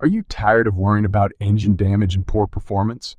Are you tired of worrying about engine damage and poor performance?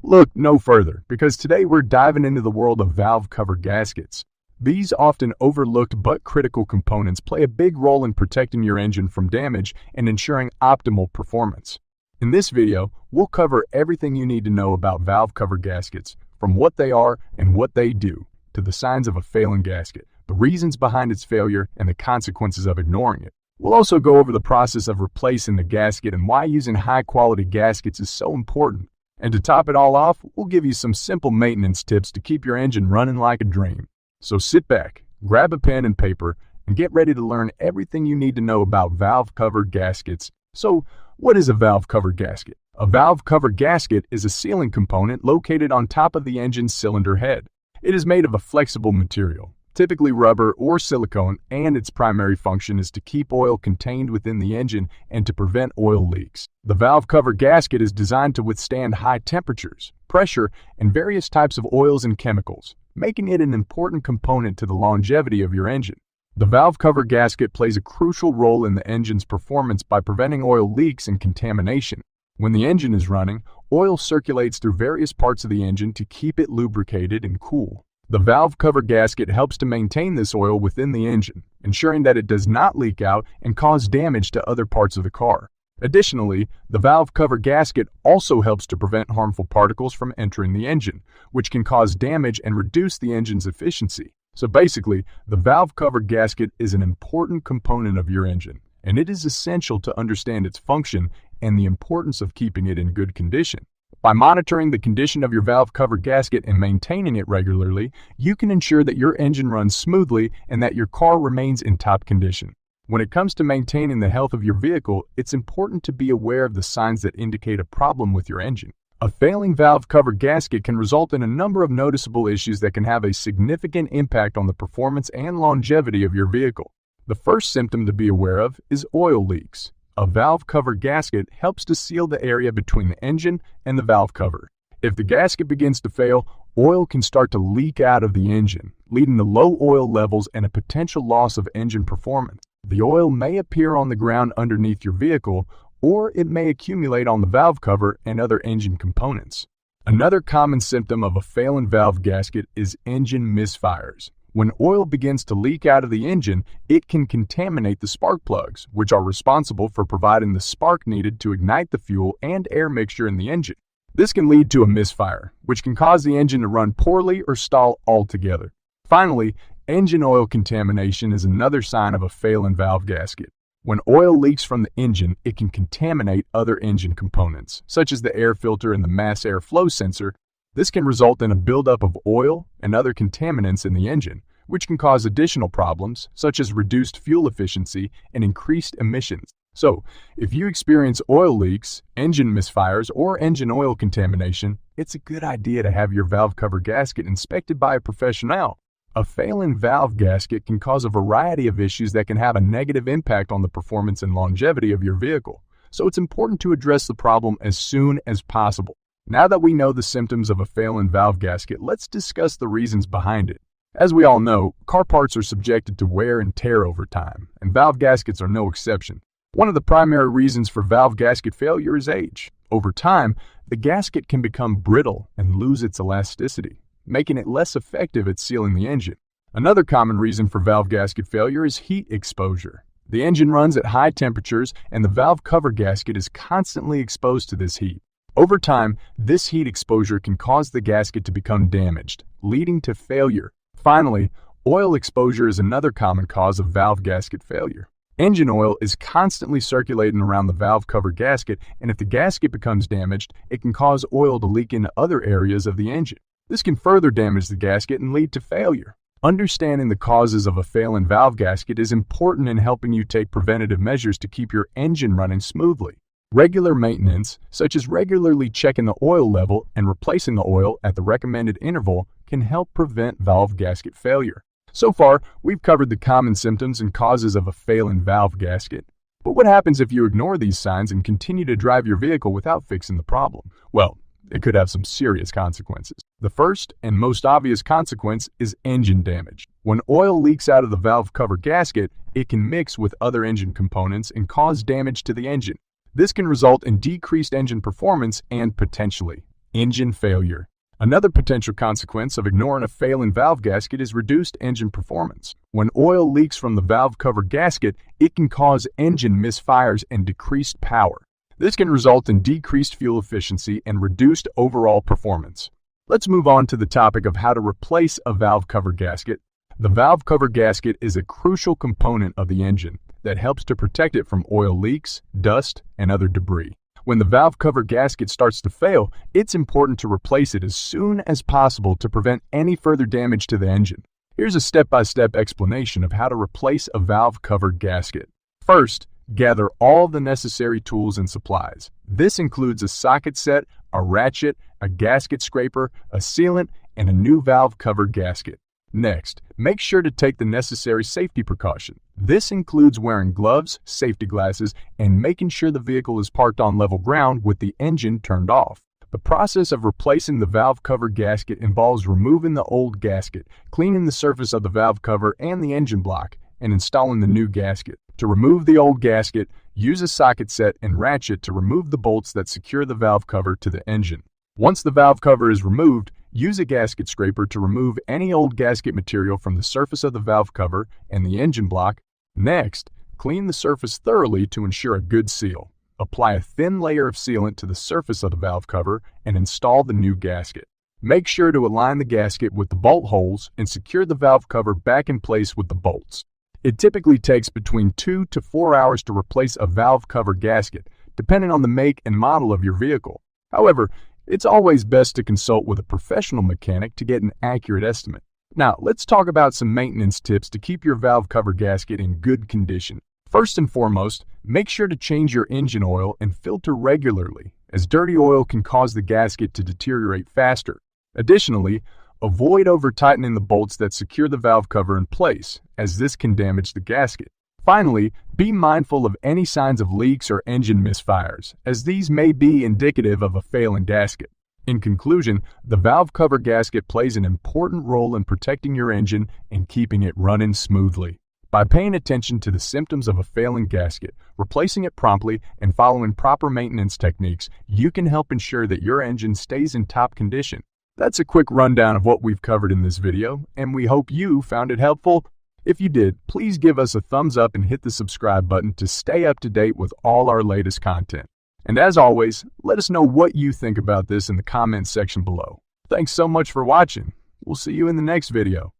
Look no further, because today we're diving into the world of valve cover gaskets. These often overlooked but critical components play a big role in protecting your engine from damage and ensuring optimal performance. In this video, we'll cover everything you need to know about valve cover gaskets, from what they are and what they do, to the signs of a failing gasket, the reasons behind its failure, and the consequences of ignoring it. We'll also go over the process of replacing the gasket and why using high-quality gaskets is so important. And to top it all off, we'll give you some simple maintenance tips to keep your engine running like a dream. So sit back, grab a pen and paper, and get ready to learn everything you need to know about valve cover gaskets. So, what is a valve cover gasket? A valve cover gasket is a sealing component located on top of the engine's cylinder head. It is made of a flexible material, typically rubber or silicone, and its primary function is to keep oil contained within the engine and to prevent oil leaks. The valve cover gasket is designed to withstand high temperatures, pressure, and various types of oils and chemicals, making it an important component to the longevity of your engine. The valve cover gasket plays a crucial role in the engine's performance by preventing oil leaks and contamination. When the engine is running, oil circulates through various parts of the engine to keep it lubricated and cool. The valve cover gasket helps to maintain this oil within the engine, ensuring that it does not leak out and cause damage to other parts of the car. Additionally, the valve cover gasket also helps to prevent harmful particles from entering the engine, which can cause damage and reduce the engine's efficiency. So basically, the valve cover gasket is an important component of your engine, and it is essential to understand its function and the importance of keeping it in good condition. By monitoring the condition of your valve cover gasket and maintaining it regularly, you can ensure that your engine runs smoothly and that your car remains in top condition. When it comes to maintaining the health of your vehicle, it's important to be aware of the signs that indicate a problem with your engine. A failing valve cover gasket can result in a number of noticeable issues that can have a significant impact on the performance and longevity of your vehicle. The first symptom to be aware of is oil leaks. A valve cover gasket helps to seal the area between the engine and the valve cover. If the gasket begins to fail, oil can start to leak out of the engine, leading to low oil levels and a potential loss of engine performance. The oil may appear on the ground underneath your vehicle, or it may accumulate on the valve cover and other engine components. Another common symptom of a failing valve gasket is engine misfires. When oil begins to leak out of the engine, it can contaminate the spark plugs, which are responsible for providing the spark needed to ignite the fuel and air mixture in the engine. This can lead to a misfire, which can cause the engine to run poorly or stall altogether. Finally, engine oil contamination is another sign of a failing valve gasket. When oil leaks from the engine, it can contaminate other engine components, such as the air filter and the mass airflow sensor. This can result in a buildup of oil and other contaminants in the engine, which can cause additional problems, such as reduced fuel efficiency and increased emissions. So, if you experience oil leaks, engine misfires, or engine oil contamination, it's a good idea to have your valve cover gasket inspected by a professional. A failing valve gasket can cause a variety of issues that can have a negative impact on the performance and longevity of your vehicle, so it's important to address the problem as soon as possible. Now that we know the symptoms of a failing valve gasket, let's discuss the reasons behind it. As we all know, car parts are subjected to wear and tear over time, and valve gaskets are no exception. One of the primary reasons for valve gasket failure is age. Over time, the gasket can become brittle and lose its elasticity, making it less effective at sealing the engine. Another common reason for valve gasket failure is heat exposure. The engine runs at high temperatures, and the valve cover gasket is constantly exposed to this heat. Over time, this heat exposure can cause the gasket to become damaged, leading to failure. Finally, oil exposure is another common cause of valve gasket failure. Engine oil is constantly circulating around the valve cover gasket, and if the gasket becomes damaged, it can cause oil to leak into other areas of the engine. This can further damage the gasket and lead to failure. Understanding the causes of a failing valve gasket is important in helping you take preventative measures to keep your engine running smoothly. Regular maintenance, such as regularly checking the oil level and replacing the oil at the recommended interval, can help prevent valve gasket failure. So far, we've covered the common symptoms and causes of a failing valve gasket. But what happens if you ignore these signs and continue to drive your vehicle without fixing the problem? Well, it could have some serious consequences. The first and most obvious consequence is engine damage. When oil leaks out of the valve cover gasket, it can mix with other engine components and cause damage to the engine. This can result in decreased engine performance and potentially engine failure. Another potential consequence of ignoring a failing valve gasket is reduced engine performance. When oil leaks from the valve cover gasket, it can cause engine misfires and decreased power. This can result in decreased fuel efficiency and reduced overall performance. Let's move on to the topic of how to replace a valve cover gasket. The valve cover gasket is a crucial component of the engine that helps to protect it from oil leaks, dust, and other debris. When the valve cover gasket starts to fail, it's important to replace it as soon as possible to prevent any further damage to the engine. Here's a step-by-step explanation of how to replace a valve cover gasket. First, gather all the necessary tools and supplies. This includes a socket set, a ratchet, a gasket scraper, a sealant, and a new valve cover gasket. Next, make sure to take the necessary safety precaution. This includes wearing gloves, safety glasses, and making sure the vehicle is parked on level ground with the engine turned off. The process of replacing the valve cover gasket involves removing the old gasket, cleaning the surface of the valve cover and the engine block, and installing the new gasket. To remove the old gasket, use a socket set and ratchet to remove the bolts that secure the valve cover to the engine. Once the valve cover is removed, use a gasket scraper to remove any old gasket material from the surface of the valve cover and the engine block. Next, clean the surface thoroughly to ensure a good seal. Apply a thin layer of sealant to the surface of the valve cover and install the new gasket. Make sure to align the gasket with the bolt holes and secure the valve cover back in place with the bolts. It typically takes between 2 to 4 hours to replace a valve cover gasket, depending on the make and model of your vehicle. However, it's always best to consult with a professional mechanic to get an accurate estimate. Now, let's talk about some maintenance tips to keep your valve cover gasket in good condition. First and foremost, make sure to change your engine oil and filter regularly, as dirty oil can cause the gasket to deteriorate faster. Additionally, avoid over-tightening the bolts that secure the valve cover in place, as this can damage the gasket. Finally, be mindful of any signs of leaks or engine misfires, as these may be indicative of a failing gasket. In conclusion, the valve cover gasket plays an important role in protecting your engine and keeping it running smoothly. By paying attention to the symptoms of a failing gasket, replacing it promptly, and following proper maintenance techniques, you can help ensure that your engine stays in top condition. That's a quick rundown of what we've covered in this video, and we hope you found it helpful. If you did, please give us a thumbs up and hit the subscribe button to stay up to date with all our latest content. And as always, let us know what you think about this in the comments section below. Thanks so much for watching. We'll see you in the next video.